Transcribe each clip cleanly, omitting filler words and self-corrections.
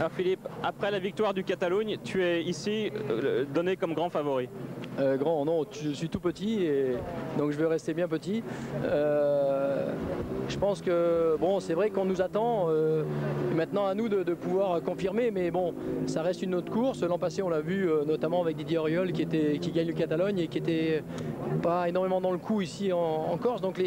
Alors Philippe, après la victoire du Catalogne, tu es ici donné comme grand favori. Grand, non, je suis tout petit et donc je vais rester bien petit. Je pense que bon, c'est vrai qu'on nous attend. Maintenant à nous de pouvoir confirmer, mais bon, ça reste une autre course. L'an passé, on l'a vu notamment avec Didier Auriol qui gagne le Catalogne et qui était pas énormément dans le coup ici en Corse. Donc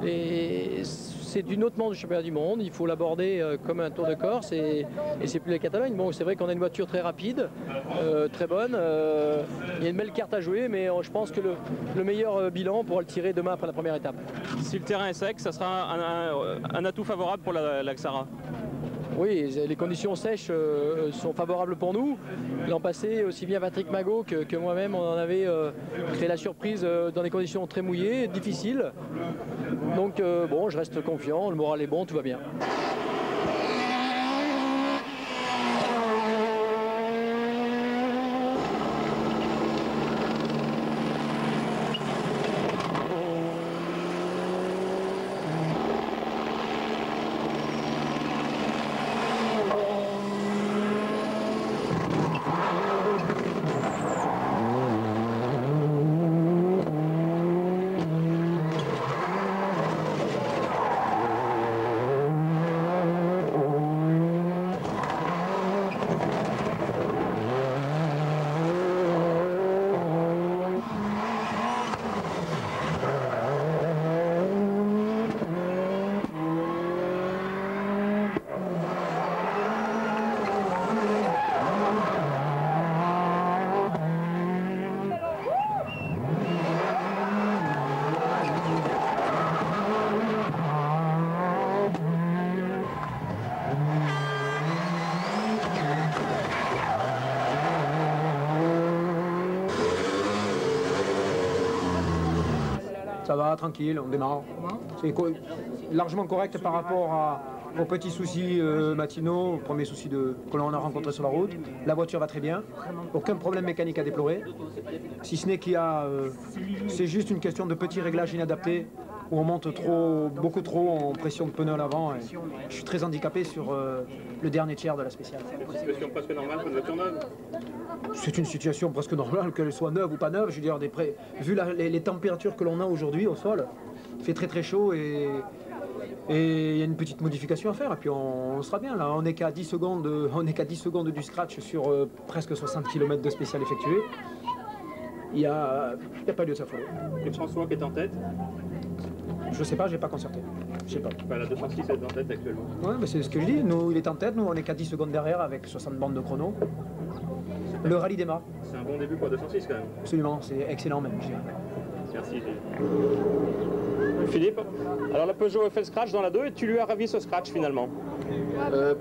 c'est une autre manche du championnat du monde. Il faut l'aborder comme un Tour de Corse et c'est plus la Catalogne. Bon, c'est vrai qu'on a une voiture très rapide, très bonne. Il y a une belle carte à jouer, mais je pense que le meilleur bilan, on pourra le tirer demain après la première étape. Si le terrain est sec, ça sera un atout favorable pour la Xara. Oui, les conditions sèches sont favorables pour nous. L'an passé, aussi bien Patrick Magot que moi-même, on en avait créé la surprise dans des conditions très mouillées, difficiles. Donc bon, je reste confiant, le moral est bon, tout va bien. Ça va, tranquille, on démarre. C'est largement correct par rapport aux petits soucis matinaux, aux premiers soucis que l'on a rencontrés sur la route. La voiture va très bien, aucun problème mécanique à déplorer. Si ce n'est qu'il y a, c'est juste une question de petits réglages inadaptés où on monte beaucoup trop en pression de pneu à l'avant. Je suis très handicapé sur le dernier tiers de la spéciale. C'est une situation presque normale pour une voiture neuve. C'est une situation presque normale, qu'elle soit neuve ou pas neuve. Je veux dire, vu les températures que l'on a aujourd'hui au sol, il fait très très chaud et il y a une petite modification à faire. Et puis on sera bien là. On n'est qu'à 10 secondes du scratch sur presque 60 km de spécial effectué. Il n'y a pas lieu de s'affoler. Et François qui est en tête? Je sais pas, je n'ai pas concerté. Je sais pas. Bah, la 206 est en tête actuellement. Ouais, mais c'est ce que je dis. Nous, il est en tête. Nous, on n'est qu'à 10 secondes derrière avec 60 bandes de chrono. Le rallye démarre. C'est un bon début pour la 206 quand même. Absolument, c'est excellent même, je dirais. Merci Philippe. Alors la Peugeot a fait le scratch dans la 2 et tu lui as ravi ce scratch finalement.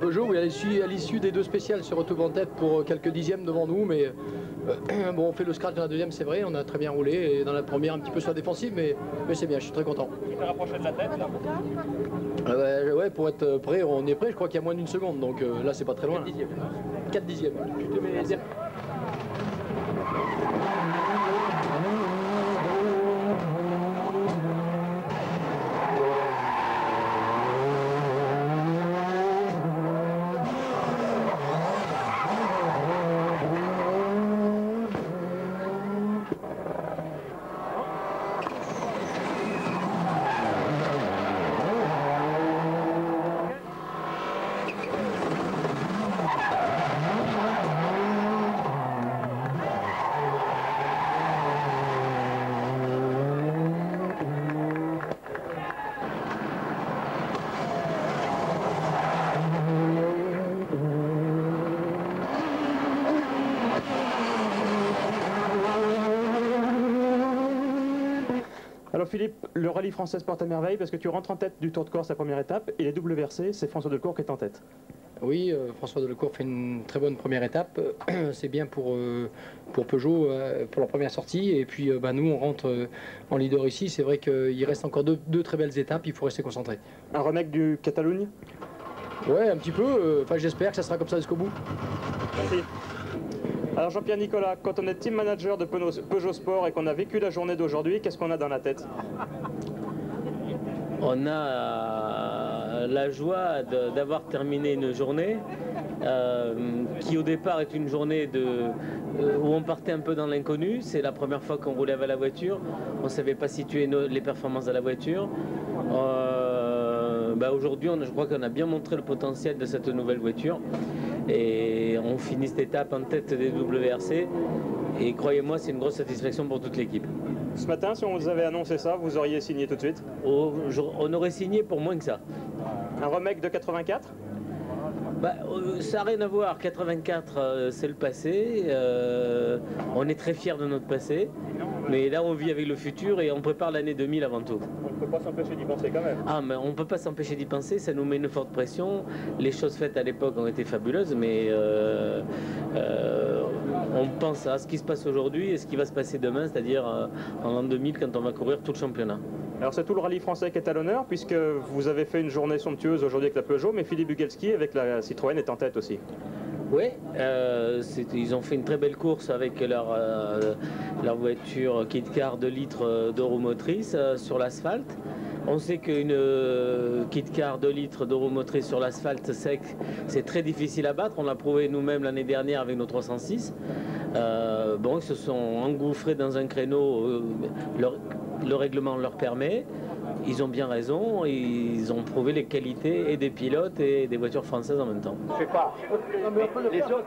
Peugeot, oui, à l'issue des deux spéciales se retrouve en tête pour quelques dixièmes devant nous, mais bon, on fait le scratch dans la deuxième, c'est vrai, on a très bien roulé, et dans la première un petit peu sur la défensive, mais c'est bien, je suis très content. Tu t'es rapproché de la tête là? Ouais, pour être prêt, on est prêt, je crois qu'il y a moins d'une seconde, donc là c'est pas très loin. 4 dixièmes. Tu te mets... Alors Philippe, le rallye français se porte à merveille parce que tu rentres en tête du Tour de Corse la première étape et les WRC, c'est François Delcourt qui est en tête. Oui, François Delcourt fait une très bonne première étape. C'est bien pour Peugeot pour leur première sortie. Et puis nous, on rentre en leader ici. C'est vrai qu'il reste encore deux très belles étapes. Il faut rester concentré. Un remake du Catalogne? Ouais, un petit peu. Enfin, j'espère que ça sera comme ça jusqu'au bout. Merci. Alors Jean-Pierre Nicolas, quand on est team manager de Peugeot Sport et qu'on a vécu la journée d'aujourd'hui, qu'est-ce qu'on a dans la tête? On a la joie d'avoir terminé une journée qui au départ est une journée où on partait un peu dans l'inconnu. C'est la première fois qu'on roulait avec la voiture. On ne savait pas situer les performances de la voiture. Aujourd'hui, je crois qu'on a bien montré le potentiel de cette nouvelle voiture. Et on finit cette étape en tête des WRC. Et croyez-moi, c'est une grosse satisfaction pour toute l'équipe. Ce matin, si on vous avait annoncé ça, vous auriez signé tout de suite? On aurait signé pour moins que ça. Un remake de 84? Ça n'a rien à voir. 84, c'est le passé. On est très fiers de notre passé. Mais là, on vit avec le futur et on prépare l'année 2000 avant tout. On ne peut pas s'empêcher d'y penser quand même. Ah, mais on ne peut pas s'empêcher d'y penser. Ça nous met une forte pression. Les choses faites à l'époque ont été fabuleuses, mais on pense à ce qui se passe aujourd'hui et ce qui va se passer demain, c'est-à-dire en l'an 2000 quand on va courir tout le championnat. Alors c'est tout le rallye français qui est à l'honneur puisque vous avez fait une journée somptueuse aujourd'hui avec la Peugeot, mais Philippe Bugelski avec la Citroën est en tête aussi. Oui, ils ont fait une très belle course avec leur voiture Kit Car 2 litres d'Euro motrice sur l'asphalte. On sait qu'une Kit Car 2 litres d'Euro motrice sur l'asphalte sec, c'est très difficile à battre. On l'a prouvé nous-mêmes l'année dernière avec nos 306. Ils se sont engouffrés dans un créneau, le règlement leur permet. Ils ont bien raison, ils ont prouvé les qualités et des pilotes et des voitures françaises en même temps. Je sais pas. Les autres,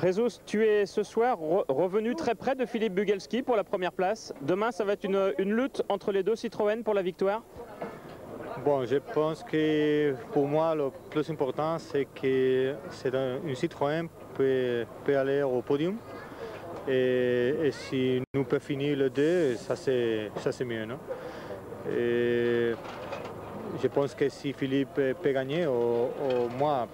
Jesus, tu es ce soir revenu très près de Philippe Bugelski pour la première place. Demain, ça va être une lutte entre les deux Citroën pour la victoire. Bon, je pense que pour moi, le plus important, c'est que une Citroën peut aller au podium. Et si nous pouvons finir le 2, ça c'est mieux. Non? Et je pense que si Philippe peut gagner, ou moi,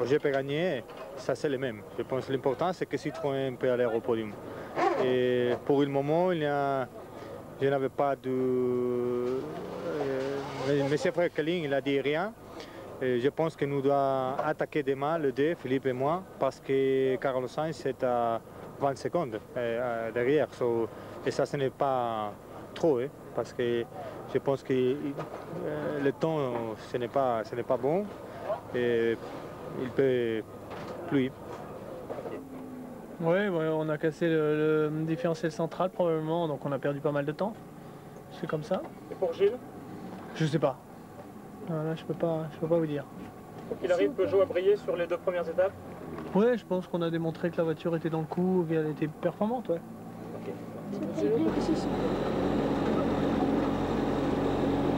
je peux gagner, ça c'est le même. Je pense que l'important, c'est que Citroën peut aller au podium. Et pour le moment, je n'avais pas de... Monsieur Frékelin, il n'a dit rien. Et je pense que nous devons attaquer demain le 2, Philippe et moi, parce que Carlos Sainz est à 20 secondes derrière. Et ça, ce n'est pas trop, hein, parce que je pense que le temps, ce n'est pas bon. Et il peut pluie. Oui, on a cassé le différentiel central probablement, donc on a perdu pas mal de temps. C'est comme ça. Et pour Gilles? Je sais pas. Là, je peux pas vous dire. Faut qu'il arrive Peugeot à briller sur les deux premières étapes? Oui, je pense qu'on a démontré que la voiture était dans le coup, qu'elle était performante, ouais. Okay.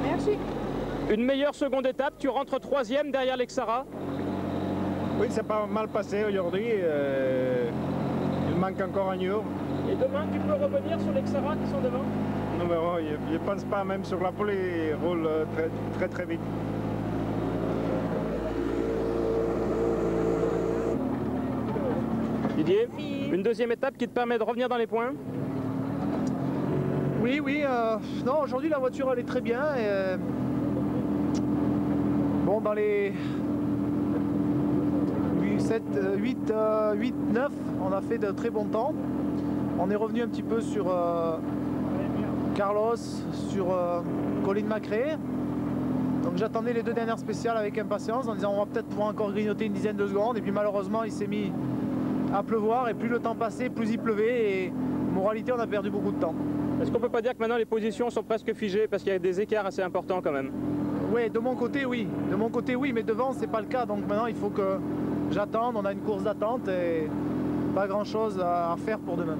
Merci. Une meilleure seconde étape, tu rentres 3e derrière Lexara. Oui, c'est pas mal passé aujourd'hui. Il manque encore un jour. Et demain, tu peux revenir sur Lexara qui sont devant? Non, mais bon, je ne pense pas, même sur la pole, il roule très vite. Didier, une deuxième étape qui te permet de revenir dans les points? Oui, non, aujourd'hui la voiture elle est très bien. Et, bon, dans les 8, 9, on a fait de très bons temps. On est revenu un petit peu sur Carlos, sur Colin McRae. Donc j'attendais les deux dernières spéciales avec impatience en disant on va peut-être pouvoir encore grignoter une dizaine de secondes. Et puis malheureusement il s'est mis à pleuvoir et plus le temps passait, plus il pleuvait et moralité on a perdu beaucoup de temps. Est-ce qu'on peut pas dire que maintenant les positions sont presque figées parce qu'il y a des écarts assez importants quand même? Oui, de mon côté oui, mais devant c'est pas le cas. Donc maintenant il faut que j'attende, on a une course d'attente et pas grand chose à faire pour demain.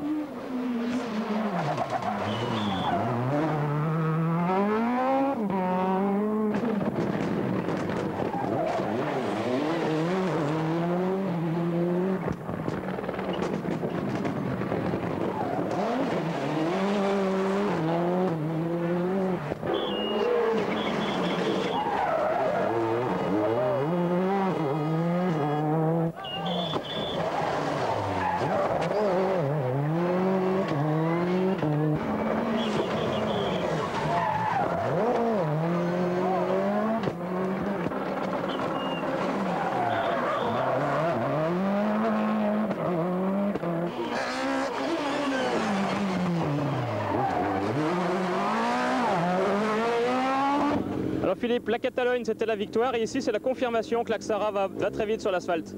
Alors Philippe, la Catalogne c'était la victoire et ici c'est la confirmation que l'Axara va très vite sur l'asphalte.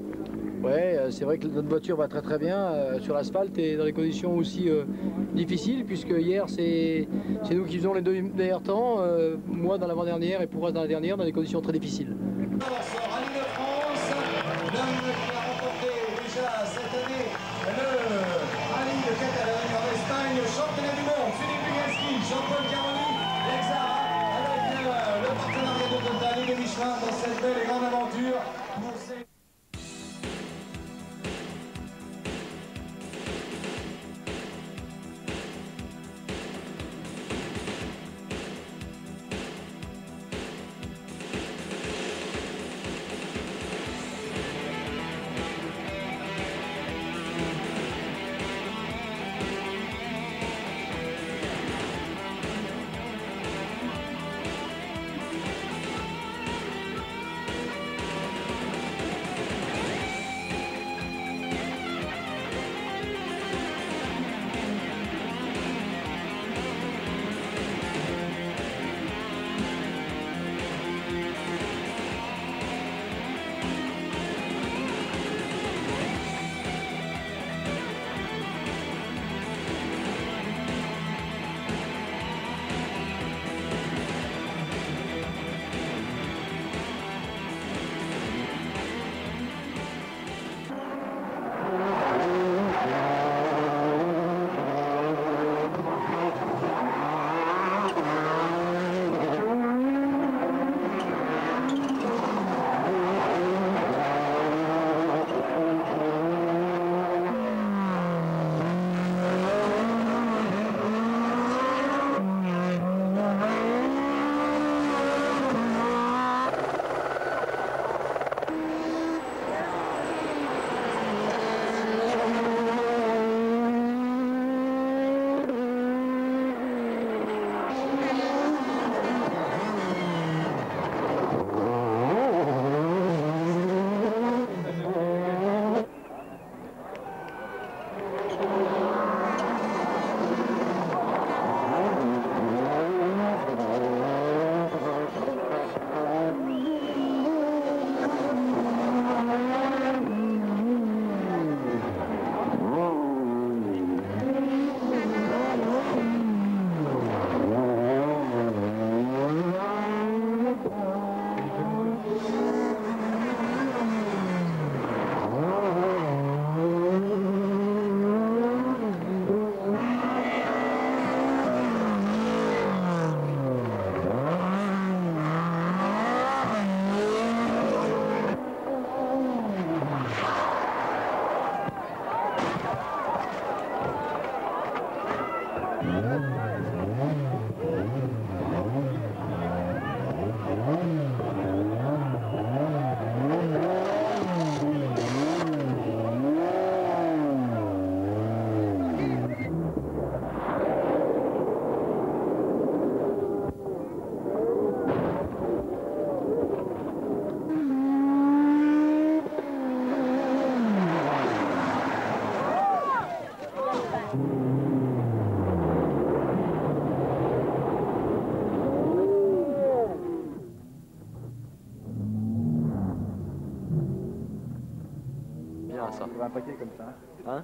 Ouais, c'est vrai que notre voiture va très bien sur l'asphalte et dans des conditions aussi difficiles, puisque hier c'est nous qui faisons les deux meilleurs temps, moi dans l'avant-dernière et pour dans la dernière dans des conditions très difficiles. Rallye de France, l'homme qui a remporté déjà cette année le Rallye de Catalogne en Espagne, championnat du monde, Philippe Bugalski, Jean-Paul Caroni, l'Axara, avec le partenariat de Total et de Michelin dans cette belle et grande aventure pour ces... bien ça. Un paquet comme ça. Hein?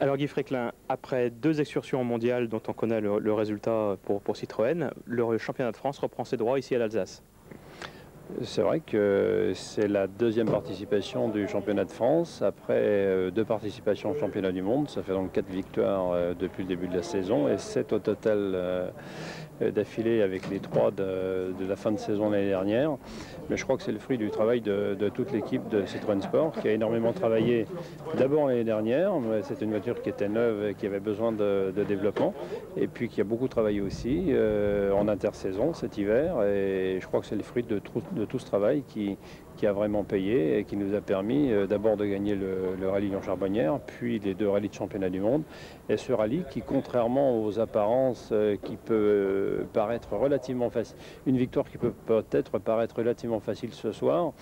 Alors Guy Fréquelin, après 2 excursions mondiales dont on connaît le résultat pour Citroën, le championnat de France reprend ses droits ici à l'Alsace. C'est vrai que c'est la 2e participation du championnat de France, après 2 participations au championnat du monde. Ça fait donc 4 victoires depuis le début de la saison et 7 au total d'affilée avec les 3 de la fin de saison l'année dernière. Mais je crois que c'est le fruit du travail de toute l'équipe de Citroën Sport qui a énormément travaillé d'abord l'année dernière. C'est une voiture qui était neuve et qui avait besoin de développement et puis qui a beaucoup travaillé aussi en intersaison cet hiver et je crois que c'est le fruit de tout ce travail qui a vraiment payé et qui nous a permis d'abord de gagner le rallye Lyon-Charbonnières, puis les 2 rallyes de championnat du monde. Et ce rallye qui, contrairement aux apparences qui peut paraître relativement facile, une victoire qui peut peut-être paraître relativement facile ce soir,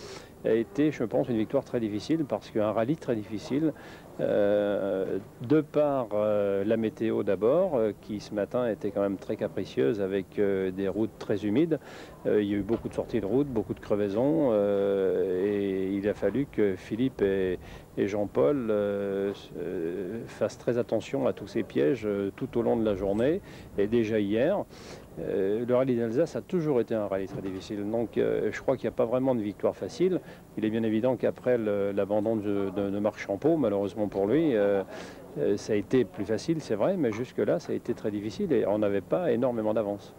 a été, je pense, une victoire très difficile parce qu'un rallye très difficile, de par la météo d'abord, qui ce matin était quand même très capricieuse avec des routes très humides. Il y a eu beaucoup de sorties de route, beaucoup de crevaisons et il a fallu que Philippe et Jean-Paul fassent très attention à tous ces pièges tout au long de la journée et déjà hier. Le rallye d'Alsace a toujours été un rallye très difficile, donc je crois qu'il n'y a pas vraiment de victoire facile. Il est bien évident qu'après l'abandon de Marc Champeau, malheureusement pour lui, ça a été plus facile, c'est vrai, mais jusque-là, ça a été très difficile et on n'avait pas énormément d'avance.